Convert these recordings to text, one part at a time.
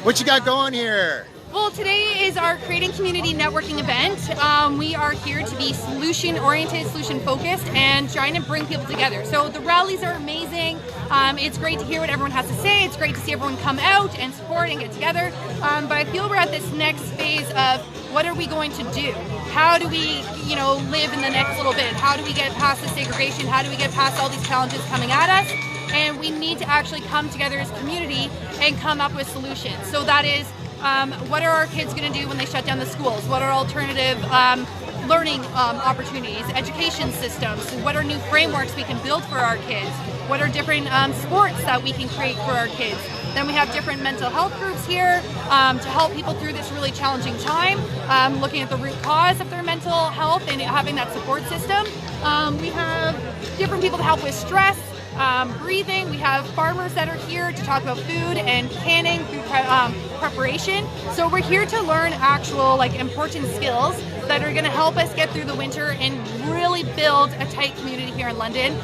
What you got going here? Well, today is our Creating Community Networking event. We are here to be solution-oriented, solution-focused, and trying to bring people together. So the rallies are amazing. It's great to hear what everyone has to say. It's great to see everyone come out and support and get together. But I feel we're at this next phase of what are we going to do? How do we, live in the next little bit? How do we get past the segregation? How do we get past all these challenges coming at us? And we need to actually come together as a community and come up with solutions. So that is, what are our kids going to do when they shut down the schools? What are alternative learning opportunities, education systems? What are new frameworks we can build for our kids? What are different sports that we can create for our kids? Then we have different mental health groups here to help people through this really challenging time, looking at the root cause of their mental health and having that support system. We have different people to help with stress, breathing. We have farmers that are here to talk about food and canning, food preparation. So we're here to learn actual important skills that are going to help us get through the winter and really build a tight community here in London.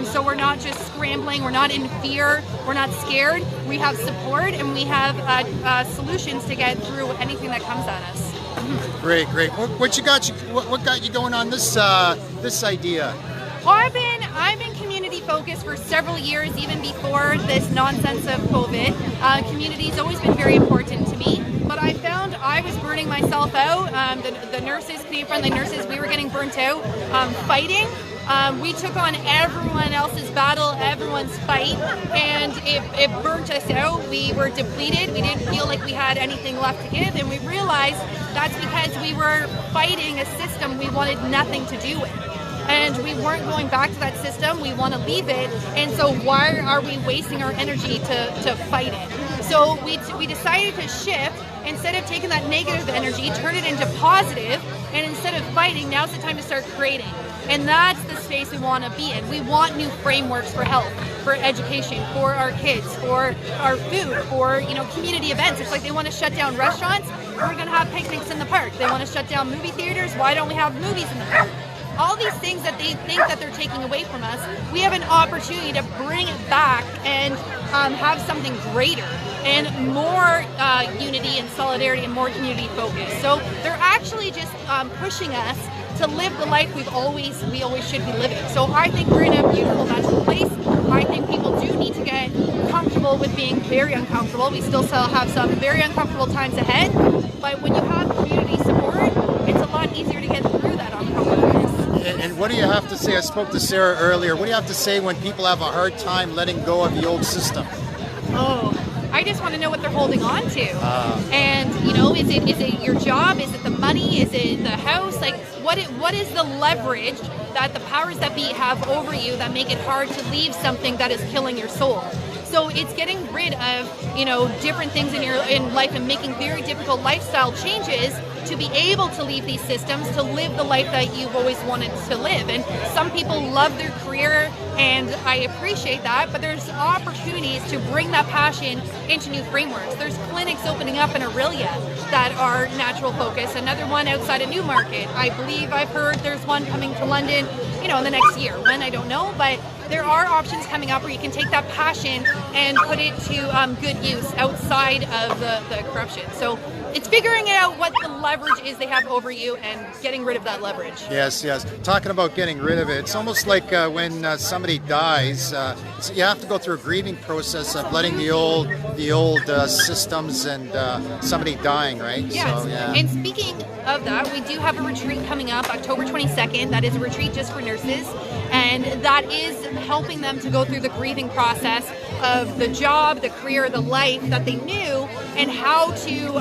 So we're not just scrambling, we're not in fear, we're not scared. We have support and we have solutions to get through anything that comes at us. Great. What got you going on this idea? Well, I've been community focused for several years, even before this nonsense of COVID. Community's always been very important to me, but I found I was burning myself out. The nurses, Canadian-friendly nurses, we were getting burnt out fighting. We took on everyone else's battle, everyone's fight, and it burnt us out. We were depleted. We didn't feel like we had anything left to give, and we realized that's because we were fighting a system we wanted nothing to do with. And we weren't going back to that system. We want to leave it. And so why are we wasting our energy to fight it? So we decided to shift. Instead of taking that negative energy, turn it into positive. And instead of fighting, now's the time to start creating. And that's the space we want to be in. We want new frameworks for health, for education, for our kids, for our food, for community events. It's like they want to shut down restaurants. We're going to have picnics in the park. They want to shut down movie theaters. Why don't we have movies in the park? All these things that they think that they're taking away from us, we have an opportunity to bring it back and have something greater and more unity and solidarity and more community focus. So they're actually just pushing us to live the life we always should be living. So I think we're in a beautiful, magical place. I think people do need to get comfortable with being very uncomfortable. We still have some very uncomfortable times ahead, but when you have community support, it's a lot easier to get through that uncomfortableness. And what do you have to say? I spoke to Sarah earlier. What do you have to say when people have a hard time letting go of the old system? Oh, I just want to know what they're holding on to. And is it your job? Is it the money? Is it the house? What is the leverage that the powers that be have over you that make it hard to leave something that is killing your soul? So it's getting rid of, different things in life and making very difficult lifestyle changes to be able to leave these systems, to live the life that you've always wanted to live. And some people love their career, and I appreciate that, but there's opportunities to bring that passion into new frameworks. There's clinics opening up in Aurelia that are natural focus, another one outside of Newmarket. I believe I've heard there's one coming to London, in the next year. When, I don't know, but there are options coming up where you can take that passion and put it to good use outside of the corruption. So it's figuring out what the leverage is they have over you and getting rid of that leverage. Yes. Talking about getting rid of it, it's almost like when somebody dies, you have to go through a grieving process of letting the old systems and somebody dying, right? Yes. So, yeah. And speaking of that, we do have a retreat coming up October 22nd. That is a retreat just for nurses. And that is helping them to go through the grieving process of the job, the career, the life that they knew, and how to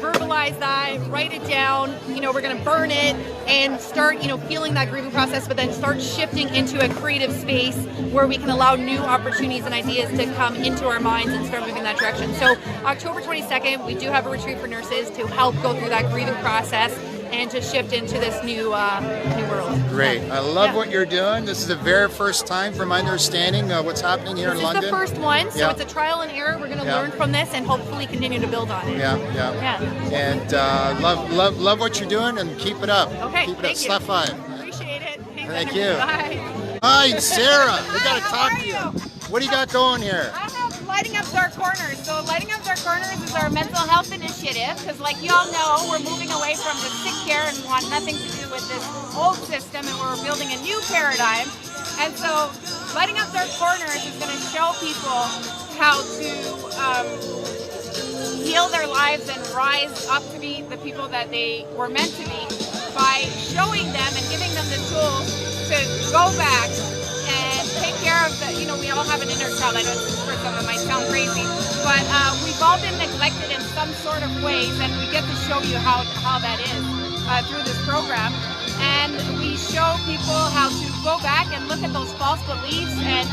verbalize that, write it down. We're going to burn it and start, feeling that grieving process, but then start shifting into a creative space where we can allow new opportunities and ideas to come into our minds and start moving that direction. So October 22nd, we do have a retreat for nurses to help go through that grieving process and to shift into this new world. Great. I love what you're doing. This is the very first time, from my understanding, what's happening here in London. This is the first one, so it's a trial and error. We're going to learn from this and hopefully continue to build on it. Yeah. And love what you're doing, and keep it up. Okay, keep it up. Thank you. Slap five. Appreciate it. Thank you. Bye. Hi, Sarah. We got to How talk are to you. you? What do you got going here? I have Lighting Up Dark Corners. So Lighting Up Dark Corners is our mental health initiative because like you all know, we're moving away from the sick care and want nothing to do with this old system, and we're building a new paradigm. And so Lighting Up Dark Corners is going to show people how to heal their lives and rise up to be the people that they were meant to be by showing them and giving them the tools to go back and take care of the, you know, we all have an inner child. I know for some it might sound crazy, but we've all been neglected in some sort of ways, and we get to show you how that is through this program. And we show people how to go back and look at those false beliefs and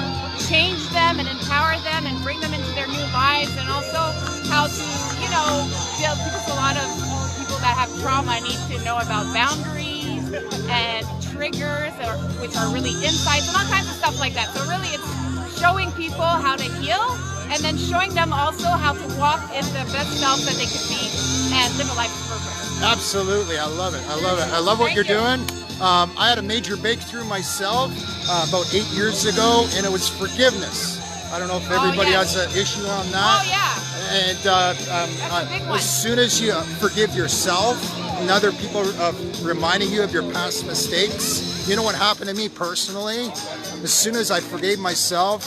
change them and empower them and bring them into their new lives, and also how to, you know, build, because a lot of people that have trauma need to know about boundaries and triggers, which are really insights and all kinds of stuff like that. So really it's showing people how to heal, and then showing them also how to walk in the best self that they could be and live a life of purpose. Absolutely, I love it. I love it. I love what you're doing. I had a major breakthrough myself about 8 years ago, and it was forgiveness. I don't know if everybody has an issue on that. Oh yeah. And That's a big one. as soon as you forgive yourself and other people reminding you of your past mistakes, you know what happened to me personally? As soon as I forgave myself,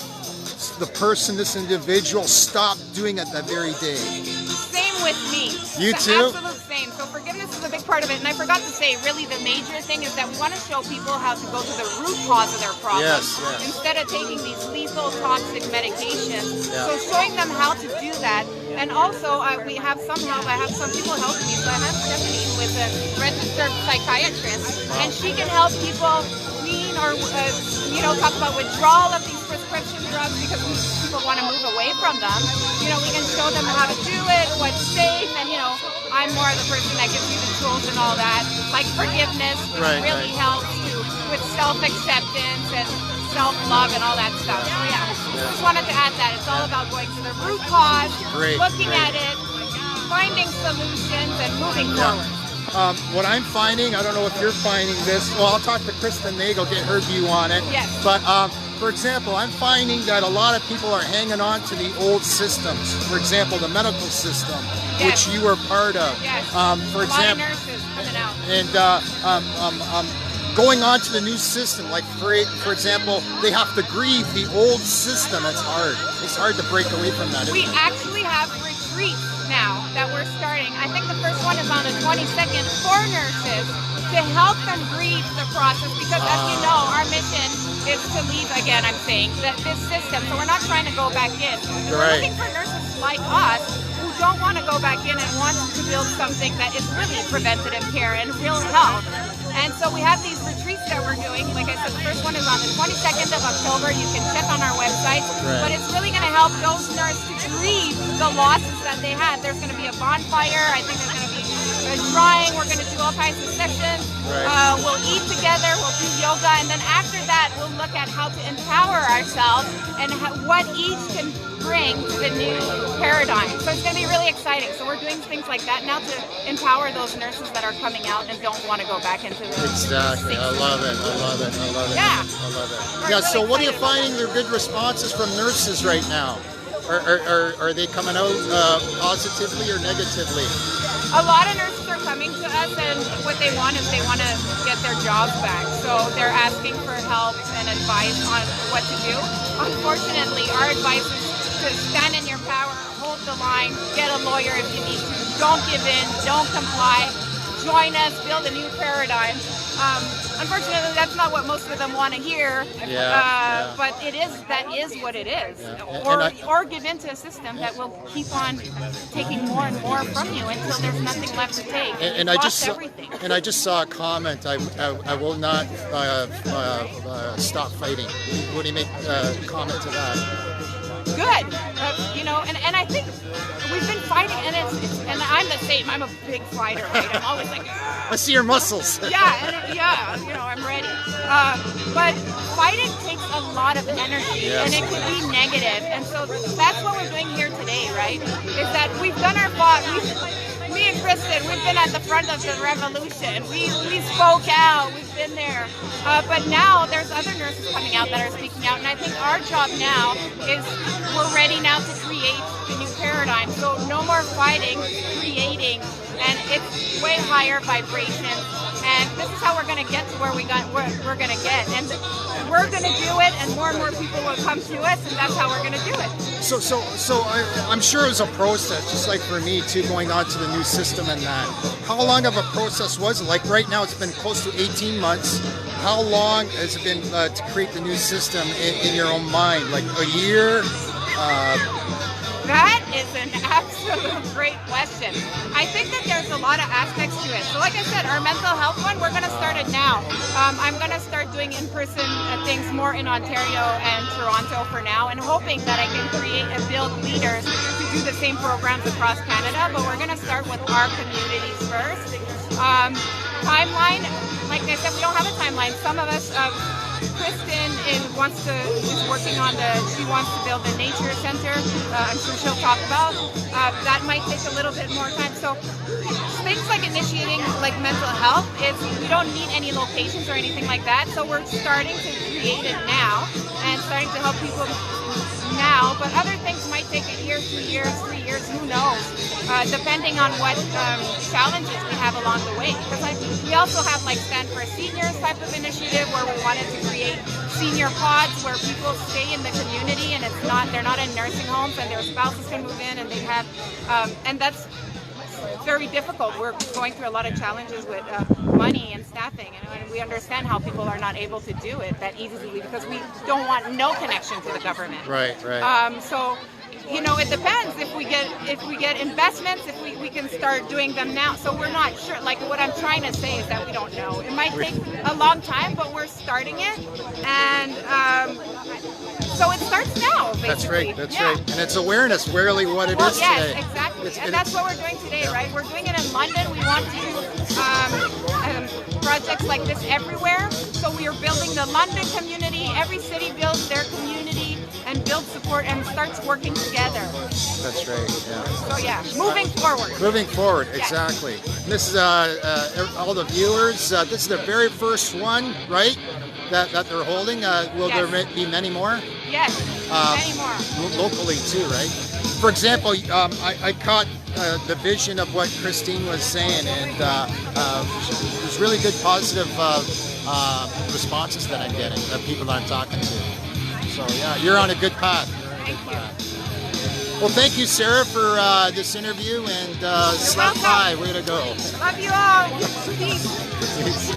the person, this individual, stopped doing it that very day. Same with me. You The too? absolute same. So forgiveness is a big part of it. And I forgot to say, really the major thing is that we want to show people how to go to the root cause of their problem. Yes, yes. Instead of taking these lethal, toxic medications. Yeah. So showing them how to do that. And also, we have some help. I have some people helping me. So I have Stephanie, who is a registered psychiatrist. And she can help people wean or, you know, talk about withdrawal of these prescription drugs because people want to move away from them. You know, we can show them how to do it, what's safe, and you know, I'm more the person that gives you the tools and all that, like forgiveness, which really helps you with self-acceptance and self-love and all that stuff. So yeah, just wanted to add that. It's all about going to the root cause, looking at it, finding solutions, and moving forward. What I'm finding, I don't know if you're finding this, well, I'll talk to Kristen Nagel, get her view on it. Yes. But for example, I'm finding that a lot of people are hanging on to the old systems. For example, the medical system, which you were part of. Yes. For a lot of nurses coming out. And going on to the new system, like for example, they have to grieve the old system. It's hard. It's hard to break away from that. We actually have retreats now that we're starting. I think the first one is on the 22nd for nurses to help them grieve the process, because as you know, our mission is to leave, again I'm saying, this system, so we're not trying to go back in. We're looking for nurses like us who don't want to go back in and want to build something that is really preventative care and real health. And so we have these retreats that we're doing. Like I said, the first one is on the 22nd of October. You can check on our website. But it's really going to help those nurses to grieve the losses that they had. There's going to be a bonfire. I think there's going to be a drawing. We're going to do all kinds of sessions. We'll eat together. We'll do yoga. And then after that, we'll look at how to empower ourselves and what each can bring to the new paradigm. So it's going to be really exciting. So we're doing things like that now to empower those nurses that are coming out and don't want to go back into the Exactly. I love it. I love it. I love it. Yeah. I love it. We're Yeah. So really what are you excited about finding are good responses from nurses right now? Are they coming out positively or negatively? A lot of nurses are coming to us, and what they want is they want to get their jobs back. So they're asking for help and advice on what to do. Unfortunately, our advice is to stand in your power, hold the line, get a lawyer if you need to, don't give in, don't comply, join us, build a new paradigm. Unfortunately, that's not what most of them want to hear, but that is what it is. Or give in to a system that will keep on taking more and more from you until there's nothing left to take. And I just saw a comment. I will not stop fighting. What do you make a comment to that? Good, you know, and I think we've been fighting, and I'm the same. I'm a big fighter, right? I'm always like, I see your muscles. Yeah, you know, I'm ready. But fighting takes a lot of energy, and it can be negative. And so that's what we're doing here today, right? Is that we've done our part. Me and Kristen, we've been at the front of the revolution. We spoke out, we've been there. But now there's other nurses coming out that are speaking out, and I think our job now is we're ready now to create the new paradigm. So no more fighting, creating, and it's way higher vibrations. And this is how we're going to get to where we're going to get. And we're going to do it, and more people will come to us, and that's how we're going to do it. So I'm sure it was a process, just like for me too, going on to the new system and that. How long of a process was it? Like right now, it's been close to 18 months. How long has it been to create the new system in your own mind? Like a year? That is an absolute great question. I think that there's a lot of aspects to it. So like I said, our mental health one, we're going to start it now. I'm going to start doing in-person things more in Ontario and Toronto for now, and hoping that I can create and build leaders to do the same programs across Canada, but we're going to start with our communities first. Timeline, like I said, we don't have a timeline. Some of us, Kristen is working on she wants to build a nature center. I'm sure she'll talk about. That might take a little bit more time. So things like initiating like mental health we don't need any locations or anything like that. So we're starting to create it now and starting to help people now. But other things might take a year, 2 years, 3 years, who knows? Depending on what challenges we have along the way. Because we also have like Stand for Seniors type of initiative where we wanted to create senior pods where people stay in the community and they're not in nursing homes, and their spouses can move in, and they have and that's very difficult. We're going through a lot of challenges with money and staffing, and we understand how people are not able to do it that easily because we don't want no connection to the government. Right. So you know, it depends if we get investments, if we can start doing them now. So we're not sure. Like what I'm trying to say is that we don't know. It might take a long time, but we're starting it, and so it starts now. Basically. That's right. And it's awareness, really, what it is yes, today. Exactly. And that's what we're doing today, right? We're doing it in London. We want to do projects like this everywhere. So we are building the London community. Every city builds their community and builds support and starts working together. That's right. Yeah. So yeah, moving forward. Moving forward, exactly. And this is all the viewers. This is the very first one, right? That they're holding. Will there be many more? Yes, many more. Locally too, right? For example, I caught the vision of what Christine was saying, and there's really good positive responses that I'm getting, the people that I'm talking to. So yeah, you're on a good path. Thank you. Well, thank you, Sarah, for this interview, and stop by. Way to go. Love you all. Peace.